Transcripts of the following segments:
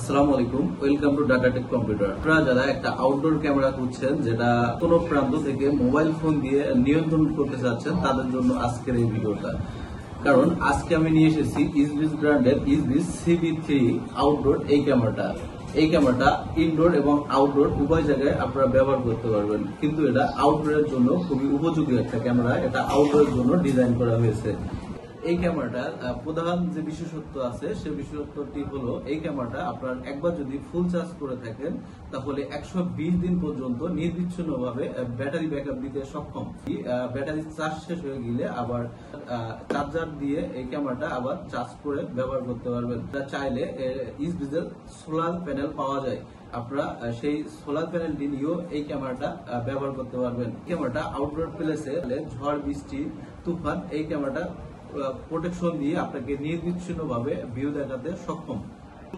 আসসালামু আলাইকুম, welcome to ডাটাটেক computer. আপনারা যারা একটা আউটডোর ক্যামেরা খুঁজছেন যেটা কোনো প্রান্ত থেকে মোবাইল ফোন দিয়ে নিয়ন্ত্রণ করতে চাচ্ছেন, তাদের জন্য আজকের এই ভিডিওটা। কারণ আজকে আমি নিয়ে এসেছি ইসবিস ব্র্যান্ডের ইসবিস CB3 আউটডোর এই ক্যামেরাটা। এই ক্যামেরাটা ইনডোর এবং আউটডোর উভয় জায়গায় আপনারা ব্যবহার করতে পারবেন, কিন্তু এটা আউটডোরের জন্য খুবই উপযোগী একটা ক্যামেরা। এটা আউটডোরের জন্য ডিজাইন করা হয়েছে। এই ক্যামেরাটার প্রধান যে বিশেষত্ব আছে সে বিশেষত্বটি হলো, এই ক্যামেরাটা আপনার একবার যদি ফুল চার্জ করে থাকেন তাহলে 120 দিন পর্যন্ত নির্বিচ্ছিন্নভাবে ব্যাটারি ব্যাকআপ দিতে সক্ষম। ব্যাটারি চার্জ শেষ হয়ে গেলে আবার চার্জার দিয়ে এই ক্যামেরাটা আবার চার্জ করে ব্যবহার করতে পারবেন। চাইলে ইসবিজের সোলার প্যানেল পাওয়া যায়, আপনারা সেই সোলার প্যানেলটি নিয়েও এই ক্যামেরাটা ব্যবহার করতে পারবেন। ক্যামেরাটা আউটডোর প্লেসে ঝড় বৃষ্টি তুফান এই ক্যামেরাটা প্রোটেকশন দিয়ে আপনাকে নির্বিচ্ছিন্নভাবে ভিউ দেখাতে সক্ষম।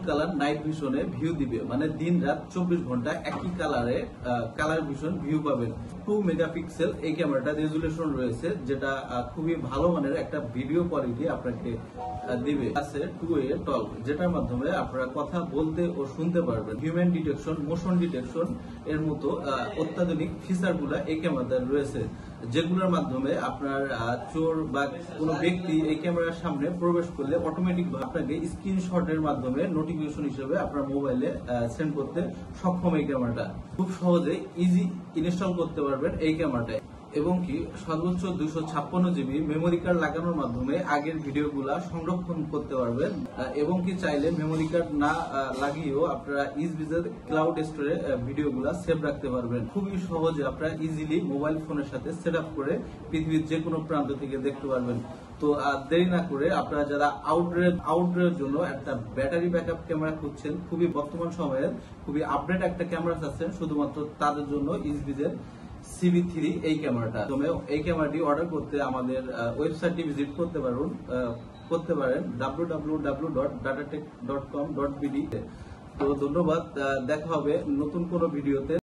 কালার নাইট ভিশনে ভিউ দিবে, মানে দিন রাত 24 ঘন্টা একই কালার ভিশন ভিউ পাবেন। 2 মেগাপিক্সেল এই ক্যামেরাটা রেজুলেশন রয়েছে, যেটা খুবই ভালো মানের একটা ভিডিও কোয়ালিটি আপনাকে দিবে। আছে 2A টক, যেটার মাধ্যমে আপনারা কথা বলতে ও শুনতে পারবেন। হিউম্যান ডিটেকশন, মোশন ডিটেকশন এর মতো অত্যাধুনিক ফিচার গুলা এই ক্যামেরাতে রয়েছে, যেগুলোর মাধ্যমে আপনার চোর বা কোনো ব্যক্তি এই ক্যামেরার সামনে প্রবেশ করলে অটোমেটিক আপনাকে স্ক্রিনশটের মাধ্যমে নোটিফিকেশন হিসেবে আপনার মোবাইলে সেন্ড করতে সক্ষম। এই ক্যামেরাটা খুব সহজে ইজি ইনস্টল করতে পারবেন এই ক্যামেরাটায়, এবং কি সর্বোচ্চ 256 GB মেমোরি কার্ড লাগানোর মাধ্যমে আগের ভিডিওগুলা সংরক্ষণ করতে পারবেন, এবং কি চাইলে মেমোরি কার্ড না লাগিয়েও আপনারা ইসবিজের ক্লাউড স্টোরে ভিডিওগুলা সেভ রাখতে পারবেন। খুবই সহজে আপনারা ইজিলি মোবাইল ফোনের সাথে সেট আপ করে পৃথিবীর যে কোনো প্রান্ত থেকে দেখতে পারবেন। তো দেরি না করে আপনারা যারা আউটডোরের জন্য একটা ব্যাটারি ব্যাকআপ ক্যামেরা খুঁজছেন, খুবই বর্তমান সময়ের খুবই আপডেট একটা ক্যামেরা চাচ্ছেন, শুধুমাত্র তাদের জন্য ইসবিজের CB3 এই ক্যামেরাটা। এই ক্যামেরাটি অর্ডার করতে আমাদের ওয়েবসাইটটি ভিজিট করতে পারেন www.datatech.com.bd। তো ধন্যবাদ, দেখা হবে নতুন কোনো ভিডিওতে।